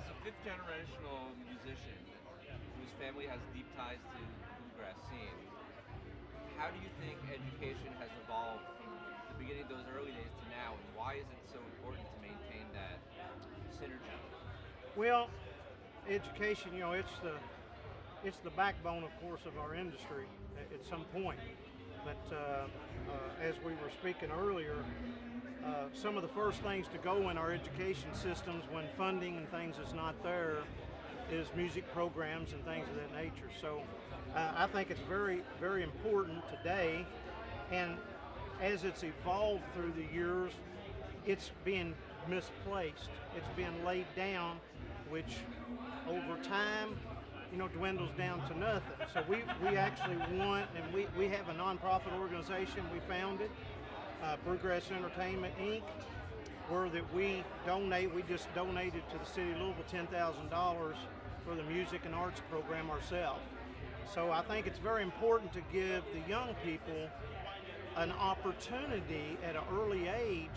As a fifth generational musician whose family has deep ties to the bluegrass scene, how do you think education has evolved from the beginning of those early days to now, and why is it so important to maintain that synergy? Well, education, it's the backbone, of course, of our industry at some point. But as we were speaking earlier, some of the first things to go in our education systems when funding and things is not there is music programs and things of that nature. So I think it's very, very important today. And as it's evolved through the years, it's being misplaced. It's being laid down, which over time, dwindles down to nothing. So we actually want, and we have a nonprofit organization we founded, Bluegrass Entertainment Inc., where that we just donated to the city of Louisville $10,000 for the music and arts program ourselves. So I think it's very important to give the young people an opportunity at an early age,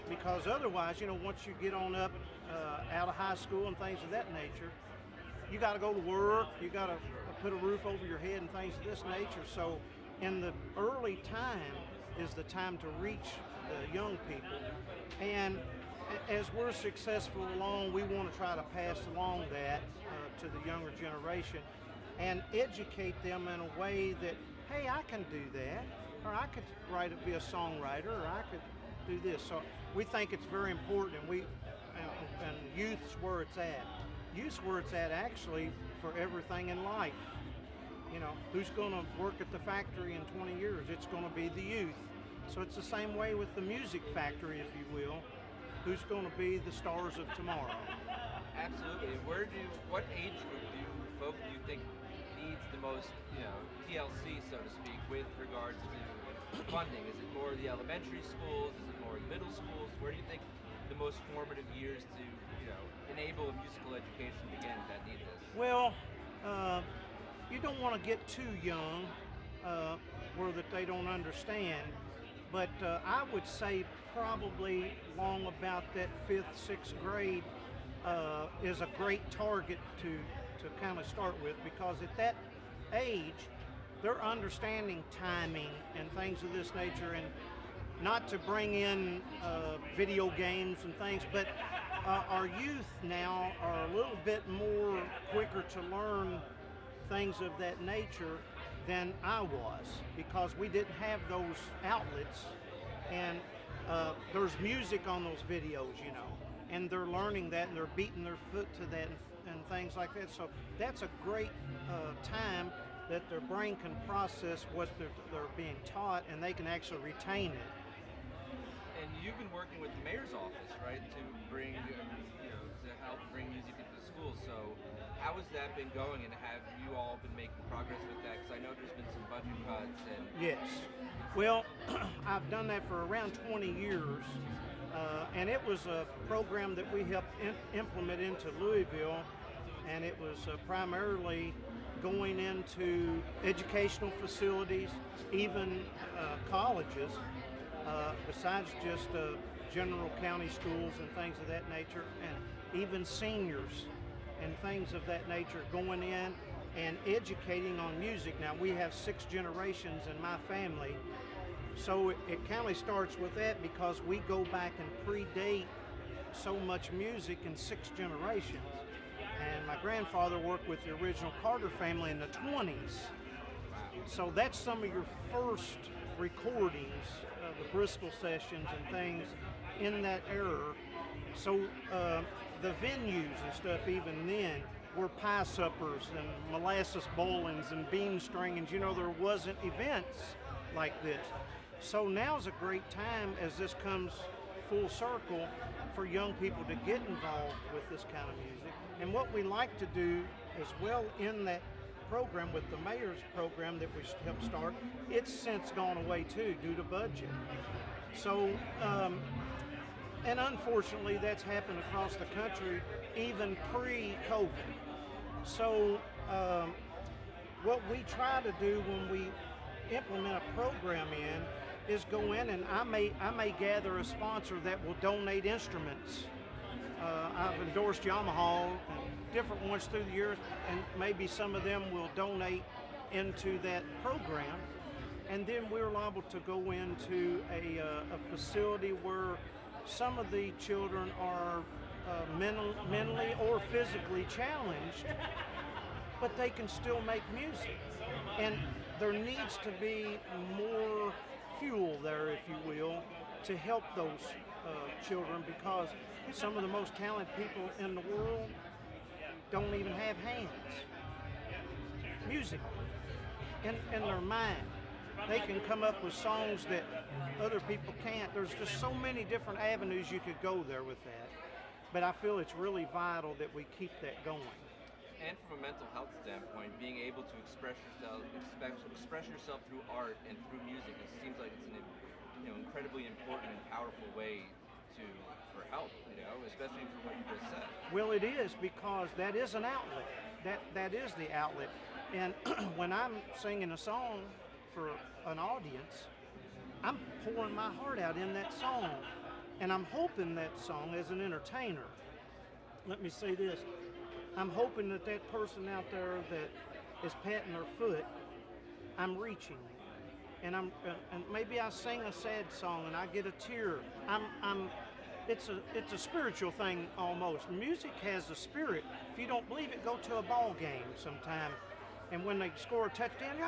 because otherwise, once you get on up out of high school and things of that nature, you got to go to work, you got to put a roof over your head and things of this nature. So in the early time is the time to reach the young people. And as we're successful along, we want to try to pass along that to the younger generation and educate them in a way that, hey, I can do that, or I could be a songwriter, or I could do this. So we think it's very important, and youth's where it's at. Youth's where it's at actually for everything in life. Who's going to work at the factory in 20 years? It's going to be the youth. So it's the same way with the music factory, if you will. Who's going to be the stars of tomorrow? Absolutely. What age group do you think needs the most, TLC, so to speak, with regards to funding? Is it more the elementary schools? Is it more the middle schools? Where do you think the most formative years to, enable a musical education begin that need this? Well, you don't want to get too young where that they don't understand. But I would say probably long about that 5th, 6th grade is a great target to kind of start with, because at that age, they're understanding timing and things of this nature, and not to bring in video games and things, but our youth now are a little bit more quicker to learn things of that nature than I was, because we didn't have those outlets, and there's music on those videos, and they're learning that, and they're beating their foot to that and things like that. So that's a great time that their brain can process what they're being taught, and they can actually retain it. And you've been working with the mayor's office, right, to bring, to help bring music into the schools. So how has that been going, and have you all been making progress with that? Because I know there's been some budget cuts. And Yes. Well, I've done that for around 20 years, and it was a program that we helped implement into Louisville, and it was primarily going into educational facilities, even colleges, besides just general county schools and things of that nature, and even seniors and things of that nature, going in and educating on music. Now, we have 6 generations in my family, so it kind of starts with that, because we go back and predate so much music in 6 generations. And my grandfather worked with the original Carter family in the 20s. So that's some of your first recordings, the Bristol sessions and things in that era. So the venues and stuff even then were pie suppers and molasses bowlings and bean stringings. There wasn't events like this. So now's a great time, as this comes full circle, for young people to get involved with this kind of music. And what we like to do as well in that program, with the mayor's program that we helped start, it's since gone away too due to budget. So, and unfortunately that's happened across the country even pre-COVID. So what we try to do when we implement a program is go in, and I may gather a sponsor that will donate instruments I've endorsed Yamaha and different ones through the years, and maybe some of them will donate into that program. And then we're liable to go into a facility where some of the children are mentally or physically challenged, but they can still make music. And there needs to be more fuel there, if you will, to help those children, because some of the most talented people in the world don't even have hands. Music in their mind. They can come up with songs that other people can't. There's just so many different avenues you could go there with that. But I feel it's really vital that we keep that going. And from a mental health standpoint, being able to express yourself through art and through music, it seems like it's an incredibly important and powerful way for help, especially for what you just said. Well, it is, because that is an outlet. That is the outlet. And when I'm singing a song for an audience, I'm pouring my heart out in that song. And I'm hoping that song, as an entertainer, let me say this, I'm hoping that that person out there that is patting their foot, I'm reaching. And and maybe I sing a sad song and I get a tear. It's a spiritual thing almost. Music has a spirit. If you don't believe it, go to a ball game sometime. And when they score a touchdown,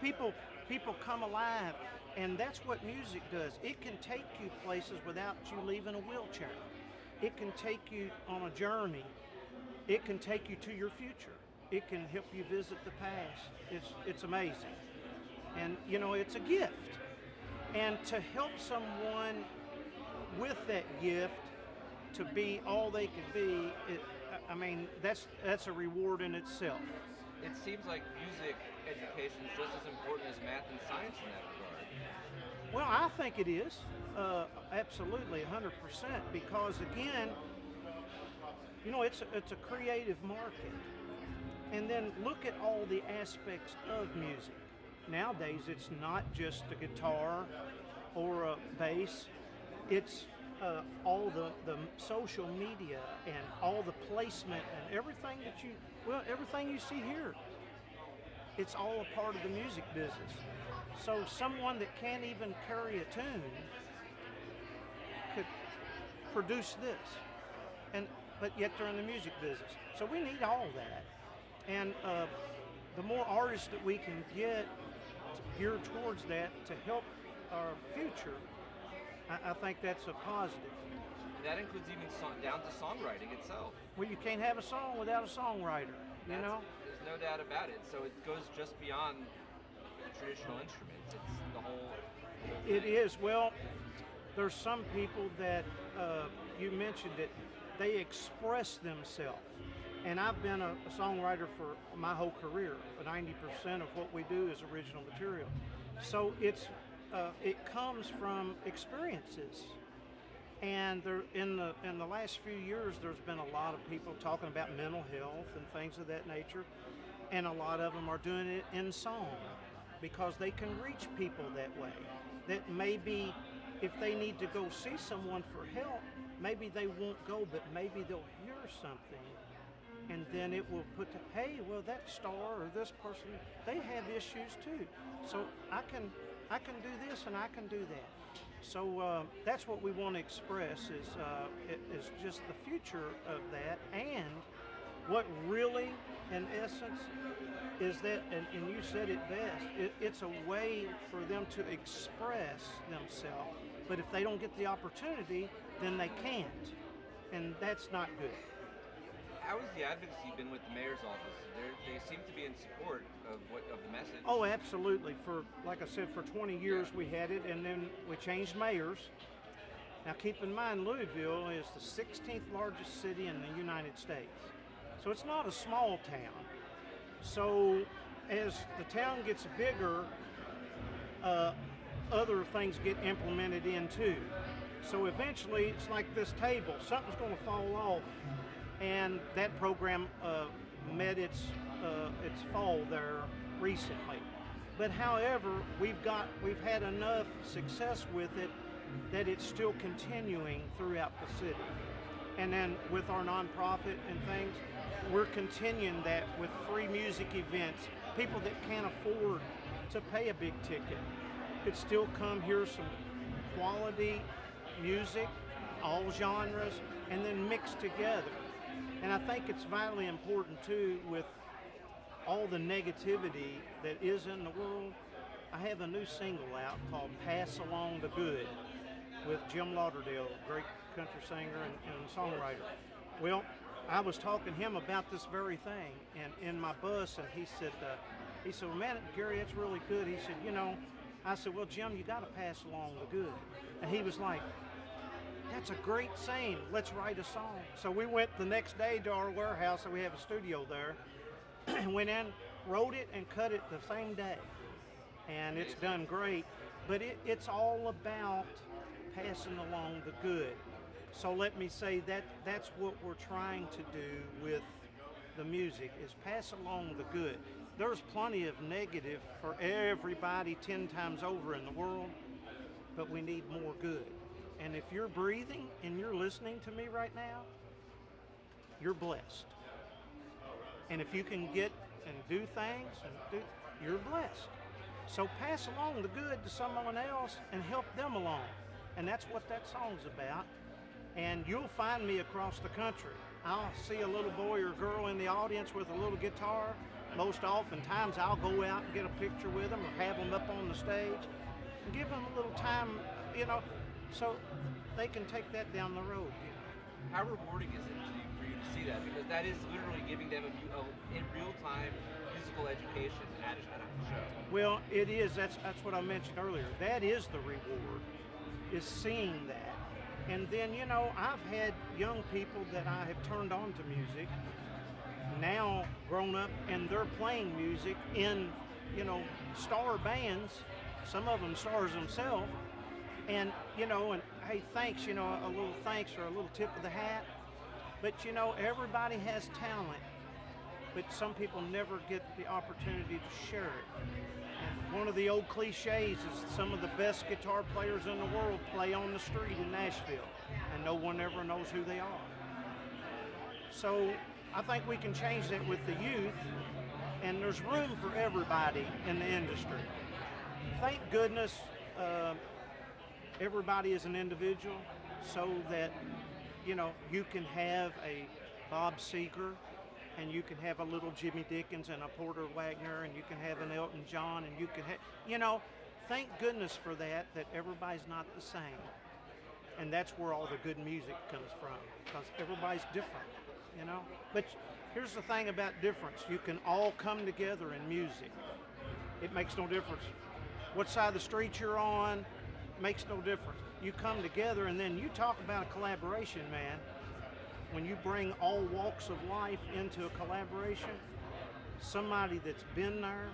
people come alive. And that's what music does. It can take you places without you leaving a wheelchair. It can take you on a journey. It can take you to your future. It can help you visit the past. It's amazing. And, it's a gift. And to help someone with that gift to be all they could be, that's a reward in itself. It seems like music education is just as important as math and science in that regard. Well, I think it is, absolutely, 100%, because again, it's a creative market. And then look at all the aspects of music. Nowadays, it's not just a guitar or a bass. It's all the social media and all the placement and everything everything you see here. It's all a part of the music business. So someone that can't even carry a tune could produce this, but yet they're in the music business. So we need all that, and the more artists that we can get geared towards that to help our future, I think that's a positive. That includes even down to songwriting itself. Well, you can't have a song without a songwriter, There's no doubt about it. So it goes just beyond traditional instruments. It's the whole thing. It is. Well, there's some people that, you mentioned it, they express themselves. And I've been a songwriter for my whole career. 90% of what we do is original material. So it comes from experiences. And in the last few years, there's been a lot of people talking about mental health and things of that nature. And a lot of them are doing it in song because they can reach people that way. That maybe if they need to go see someone for help, maybe they won't go, but maybe they'll hear something. And then it will put hey, well, that star or this person, they have issues too. So I can do this and I can do that. So that's what we want to express is just the future of that. And what really, in essence, is that, and you said it best, it's a way for them to express themselves. But if they don't get the opportunity, then they can't. And that's not good. How has the advocacy been with the mayor's office? They seem to be in support of the message. Oh, absolutely. Like I said, for 20 years we had it, and then we changed mayors. Now keep in mind, Louisville is the 16th largest city in the United States. So it's not a small town. So as the town gets bigger, other things get implemented in too. So eventually it's like this table, something's going to fall off. And that program met its fall there recently. But however, we've had enough success with it that it's still continuing throughout the city. And then with our nonprofit and things, we're continuing that with free music events. People that can't afford to pay a big ticket could still come hear some quality music, all genres, and then mixed together. And I think it's vitally important too, with all the negativity that is in the world. I have a new single out called Pass Along the Good with Jim Lauderdale, great country singer and songwriter. Well, I was talking to him about this very thing, and in my bus, and he said, well, man, Gary, that's really good. He said, I said, well, Jim, you got to pass along the good. And he was like, that's a great saying. Let's write a song. So we went the next day to our warehouse, and we have a studio there, and went in, wrote it, and cut it the same day. And it's done great. But it's all about passing along the good. So let me say that's what we're trying to do with the music, is pass along the good. There's plenty of negative for everybody 10 times over in the world, but we need more good. And if you're breathing and you're listening to me right now, you're blessed. And if you can get and do things, you're blessed. So pass along the good to someone else and help them along. And that's what that song's about. And you'll find me across the country. I'll see a little boy or girl in the audience with a little guitar. Most oftentimes I'll go out and get a picture with them or have them up on the stage and give them a little time, so they can take that down the road. How rewarding is it for you to see that? Because that is literally giving them in real time musical education at a show. Well, it is. That's what I mentioned earlier. That is the reward, is seeing that. And then, I've had young people that I have turned on to music, now grown up, and they're playing music in, star bands, some of them stars themselves, and, and hey, thanks, a little thanks or a little tip of the hat. But, everybody has talent, but some people never get the opportunity to share it. And one of the old cliches is some of the best guitar players in the world play on the street in Nashville, and no one ever knows who they are. So I think we can change that with the youth, and there's room for everybody in the industry. Thank goodness everybody is an individual, so that you can have a Bob Seger, and you can have a little Jimmy Dickens and a Porter Wagner, and you can have an Elton John, and you can have, thank goodness for that everybody's not the same. And that's where all the good music comes from, because everybody's different, But here's the thing about difference. You can all come together in music. It makes no difference what side of the street you're on, makes no difference. You come together, and then you talk about a collaboration, man. When you bring all walks of life into a collaboration, somebody that's been there,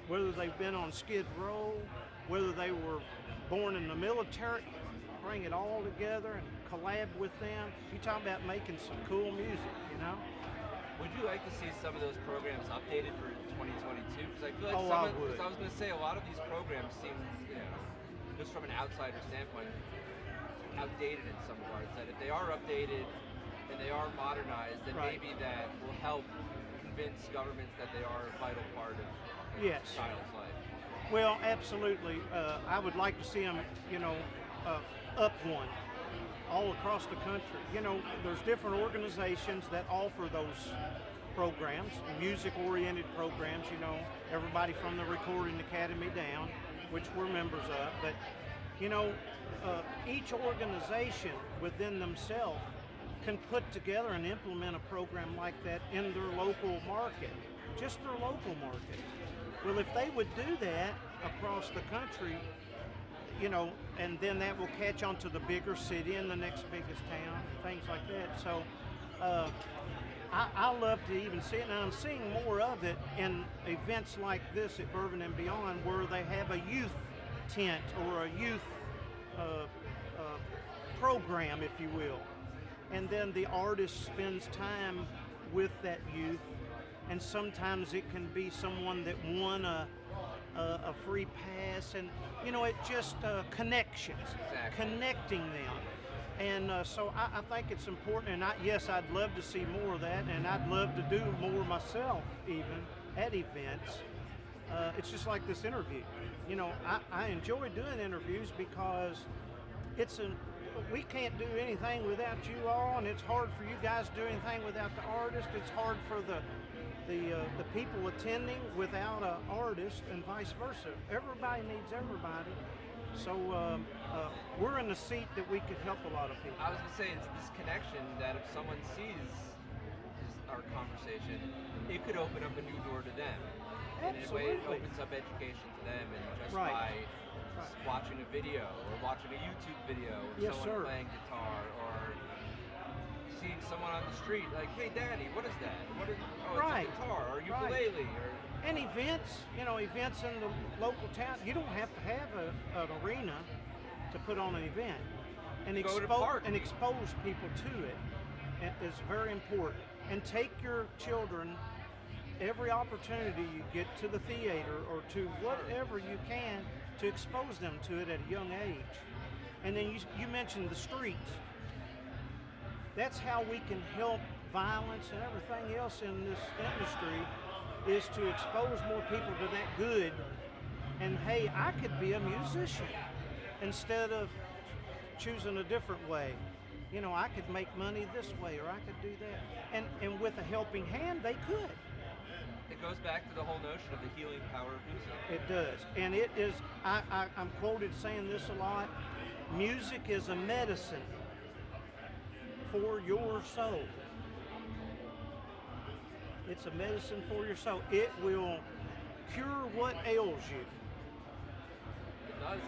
whether they've been on Skid Row, whether they were born in the military, bring it all together and collab with them. You talk about making some cool music, Would you like to see some of those programs updated for 2022? Because I feel like I would. I was going to say, a lot of these programs seem, just from an outsider standpoint, outdated in some regards. That if they are updated and they are modernized, then Right. maybe that will help convince governments that they are a vital part of Yes. a child's life. Well, absolutely. I would like to see them, up one all across the country. There's different organizations that offer those programs, music-oriented programs, everybody from the Recording Academy down, which we're members of. But, each organization within themselves can put together and implement a program like that in their local market, just their local market. Well, if they would do that across the country, and then that will catch on to the bigger city and the next biggest town, things like that. So I love to even see it, and I'm seeing more of it in events like this at Bourbon and Beyond, where they have a youth tent or a youth program, if you will. And then the artist spends time with that youth, and sometimes it can be someone that won a free pass, and it just connections, Exactly. connecting them. And so I think it's important, and yes, I'd love to see more of that, and I'd love to do more myself, even at events. It's just like this interview. You know, I enjoy doing interviews because it's an we can't do anything without you all, and it's hard for you guys to do anything without the artist. It's hard for the people attending without an artist, and vice versa. Everybody needs everybody. So we're in the seat that we could help a lot of people. I was going to say, it's this connection that if someone sees our conversation, it could open up a new door to them. And in a way, it opens up education to them, and just by watching a video or watching a YouTube video of someone playing guitar, or seeing someone on the street like, "Hey, Daddy, what is that? What is? Oh, it's a guitar or ukulele or." And events, events in the local town. You don't have to have an arena to put on an event, and expose people to it is very important. And take your children every opportunity you get to the theater or to whatever you can to expose them to it at a young age. And then you mentioned the streets. That's how we can help violence and everything else in this industry, is to expose more people to that good. And hey, I could be a musician instead of choosing a different way. I could make money this way, or I could do that. And with a helping hand, they could. It goes back to the whole notion of the healing power of music. It does. And it is, I'm quoted saying this a lot, music is a medicine for your soul. It's a medicine for your soul. It will cure what ails you. It does.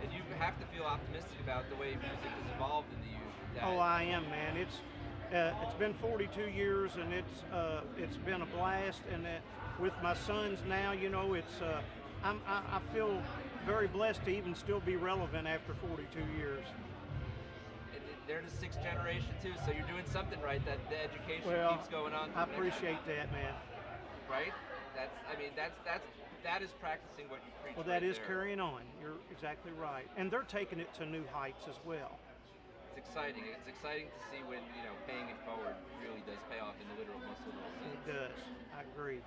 And you have to feel optimistic about the way music has evolved in the youth. Oh, I am, man. It's been 42 years, and it's been a blast. And with my sons now, I feel very blessed to even still be relevant after 42 years. And they're the sixth generation too, so you're doing something right. That the education keeps going on. I appreciate that, man. Right? That is practicing what you preach. Well, that is carrying on. You're exactly right, and they're taking it to new heights as well. It's exciting. It's exciting to see when paying it forward really does pay off in the literal, most literal sense. It does. I agree.